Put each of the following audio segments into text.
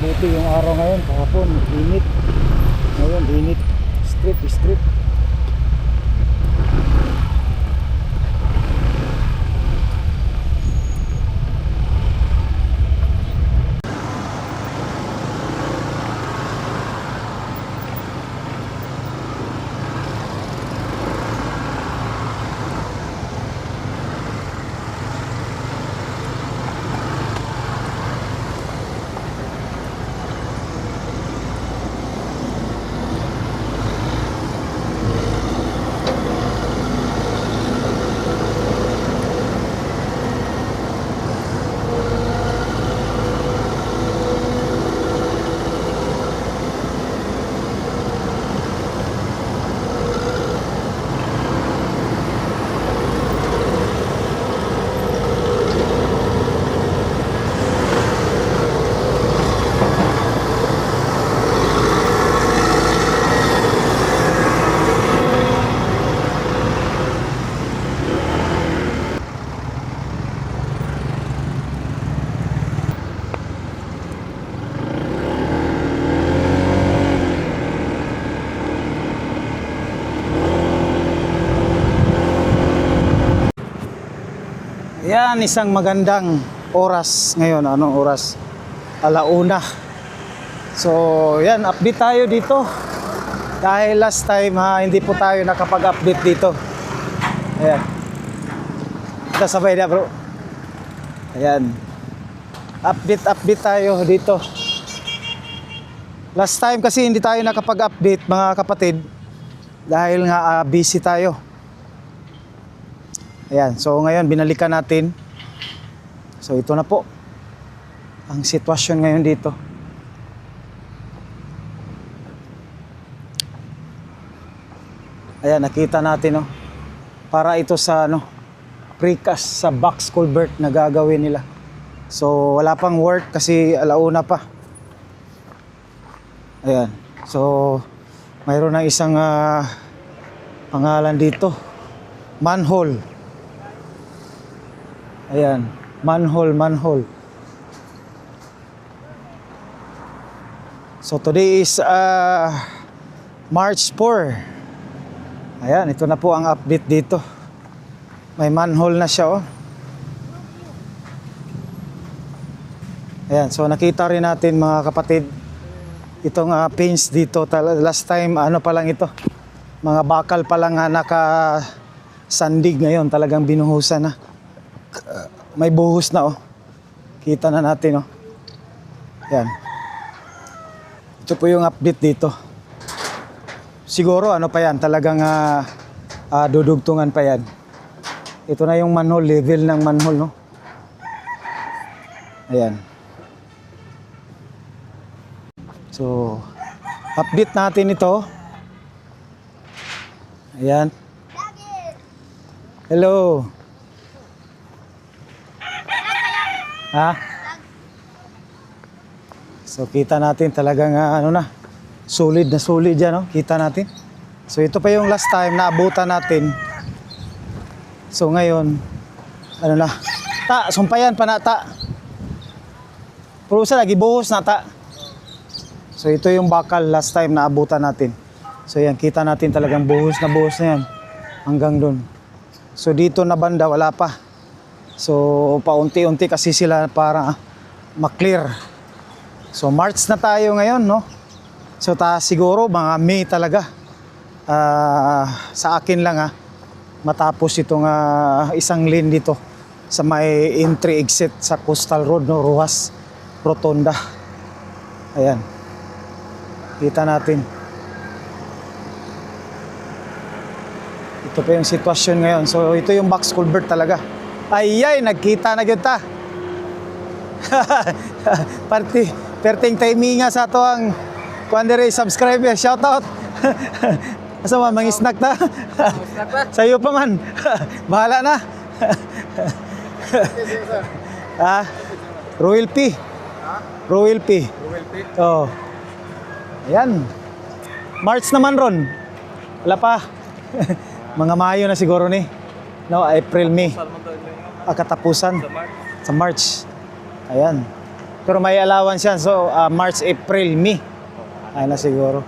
mabuti yung araw ngayon. Kahapon init, ngayon init. Strip. Yan, isang magandang oras ngayon. Anong oras? 1:00. So, yan, update tayo dito. Dahil last time hindi po tayo nakapag-update dito. Ayan. Ito sabay na bro. Ayan. Update tayo dito. Last time kasi hindi tayo nakapag-update mga kapatid. Dahil nga busy tayo. Ayan, so ngayon binalikan natin. So ito na po ang sitwasyon ngayon dito. Ayan, nakita natin, no. Para ito sa precast sa box culvert na gagawin nila. So wala pang work kasi 1:00 pa. Ayan. So mayroon na isang pangalan dito. Manhole. Ayan, manhole. So today is March 4. Ayan, ito na po ang update dito. May manhole na siya, oh. Ayan, so nakita rin natin mga kapatid itong pins dito. Last time pa lang ito, mga bakal pa lang naka-sandig. Ngayon talagang binuhusan na. May buhos na, oh. Kita na natin, oh. Yan. Ito po yung update dito. Siguro pa yan, talagang dudugtungan pa yan. Ito na yung manhole, level ng manhole, no. Ayan. So update natin ito. Ayan. Hello. Ha? So kita natin talagang solid na solid yan, no? Kita natin. So ito pa yung last time na abutan natin. So ngayon sumpayan pa na ta. Pero sa lagi buhos na ta. So ito yung bakal last time na abutan natin. So yan, kita natin talagang buhos na yan hanggang doon. So dito na banda wala pa. So paunti-unti kasi sila para ma-clear. So March na tayo ngayon, no? So siguro mga May talaga. Sa akin lang matapos itong isang lane dito sa may entry exit sa Coastal Road, no? Ruas Rotonda. Ayan. Kita natin. Ito pa yung sitwasyon ngayon. So ito yung box culvert talaga. Ay, nagkita na gyud ta. Perting timinga sa ato ang kuandere subscriber. Shout out. Asa man mangisnak ta? Sayo pa man. Bahala na. Royal P. Oh. Ayan. March naman ron. Wala pa. Mga Mayo na siguro ni. No, April, May. Katapusan. Sa March. Ayan. Pero may allowance yan. So, March, April, May. Ay na siguro.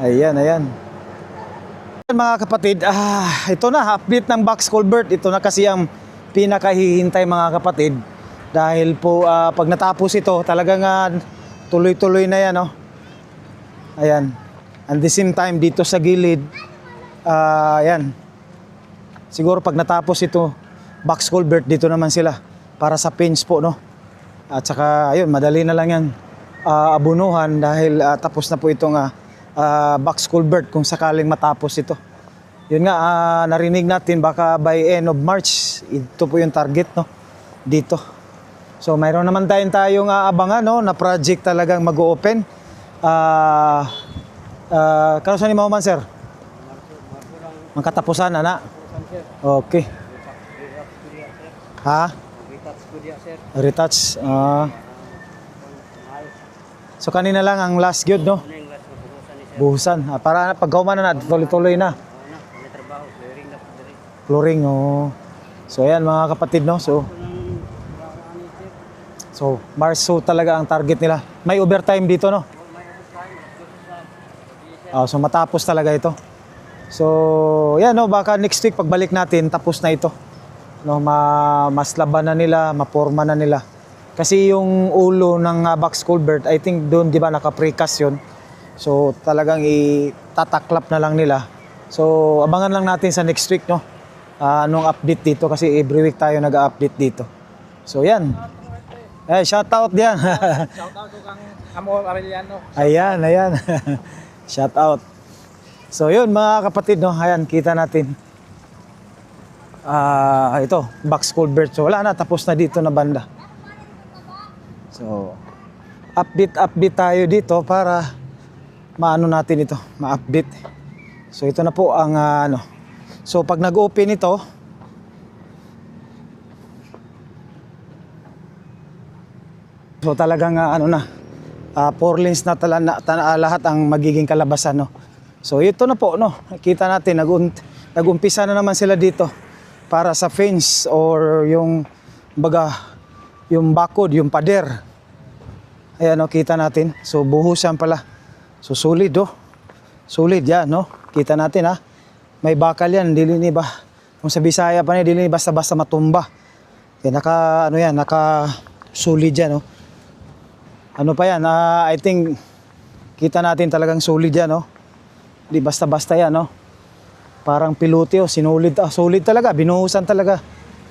Ayan, ayan. Mga kapatid, ito na, update ng box culvert. Ito na kasi ang pinakahihintay mga kapatid. Dahil po, pag natapos ito, talagang tuloy-tuloy na yan. Oh. Ayan. And the same time, dito sa gilid, ayan. Siguro pag natapos ito, box culvert, dito naman sila. Para sa pins po, no? At saka, ayun, madali na lang yan abunuhan dahil tapos na po itong box culvert kung sakaling matapos ito. Yun nga, narinig natin baka by end of March, ito po yung target, no? Dito. So, mayroon naman tayong abangan, no? Na project talagang mag-open. Kanusan ni Mahuman, sir? Magkatapusan, ana? Okay. Ha? Retouch. So kanina lang ang last good, no? Buhusan. Para pagkauman na tuloy-tuloy na. Flooring, oh. So ayan mga kapatid, no? So March talaga ang target nila. May overtime dito, no? So matapos talaga ito. So yan, no? Baka next week pagbalik natin tapos na ito. No, mas laban na nila, maporma na nila. Kasi yung ulo ng box culvert, I think doon, di ba, naka-precast yun. So, talagang itataklap na lang nila. So, abangan lang natin sa next week, no? Anong update dito kasi every week tayo nag-update dito. So, yan. Shout out diyan. Shout out kang Amor Arellano. Ayan, ayan. Shout out. So, yun mga kapatid, no? Ayan, kita natin. Ito, box culvert. So wala na, tapos na dito na banda. So update tayo dito para maano natin ito, ma-update. So ito na po ang So pag nag-open ito, so talagang 4 lanes na lahat ang magiging kalabasan, no. So ito na po, no. Kita natin nag-umpisa na naman sila dito. Para sa fence or yung bakod, yung pader. Ayan, no, kita natin. So buhusan pala. So solid, oh. Solid yan, no. Kita natin, ha. May bakal yan, dili ni ba. Kung sa Bisaya pa niya, dili ni basta-basta matumba. Kaya naka solid yan, no. Ano pa yan? I think kita natin talagang solid yan, no. Di basta-basta yan, no. Parang pilote, sinulid, solid talaga, binuhusan talaga.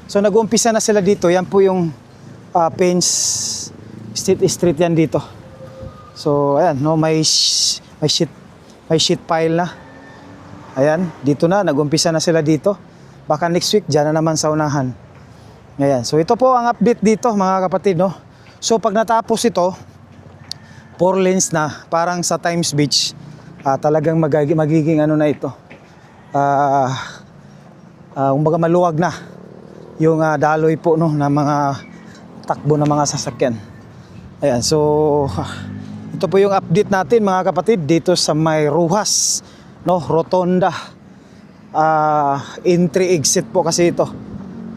So nag-uumpisa na sila dito. Yan po yung fence street yan dito. So ayan, no, may sheet pile na. Ayan, dito na, nag-uumpisa na sila dito. Baka next week diyan na naman sa unahan. Ayan, so ito po ang update dito mga kapatid, no. So pag natapos ito, 4 lanes na, parang sa Times Beach, talagang magiging ano na ito. Kumbaga maluwag na yung daloy po, no, na mga takbo ng mga sasakyan. Ayan, so ito po yung update natin mga kapatid dito sa may Rojas, no, Rotonda. Entry exit po kasi ito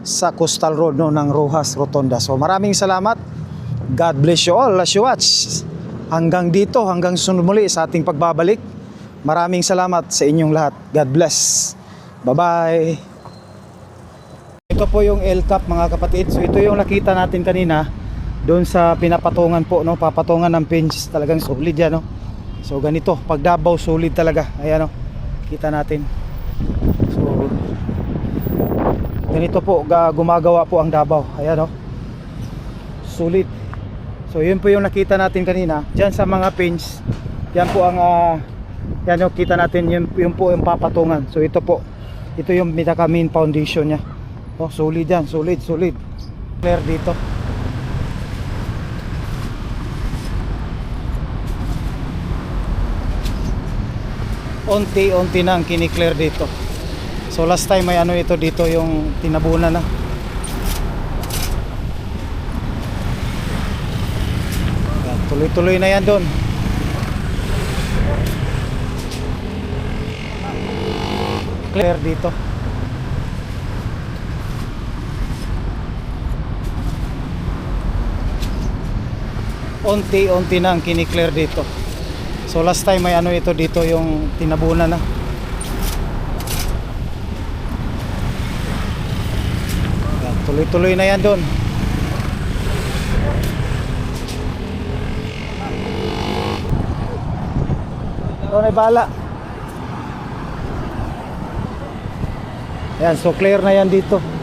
sa Coastal Road, no, ng Rojas Rotonda. So maraming salamat. God bless you all as you watch. Hanggang dito, hanggang susunod muli sa ating pagbabalik. Maraming salamat sa inyong lahat. God bless. Bye-bye. Ito po yung L-cap mga kapatid. So ito yung nakita natin kanina doon sa pinapatungan po, no, papatungan ng pins. Talagang solid yan, no. So ganito, pag Davao solid talaga. Ayan, no. Kita natin. So ganito po gumagawa po ang Davao. Ayan, no. Solid. So yun po yung nakita natin kanina. Diyan sa mga pins. Yan po ang yan yung kita natin, yun po yung papatungan. So ito po, ito yung pinaka main foundation nya. Oh, solid yan, solid. Clear dito. Unti-unti na ang kini-clear dito. So last time may ito dito yung tinabunan na. Tuloy-tuloy na yan doon. Clear dito. unti-unti na ang kiniklear dito. So last time may ano ito dito yung tinabunan na. Yan, tuloy-tuloy na yan doon. Ito na bala. Yan, so clear na yan dito.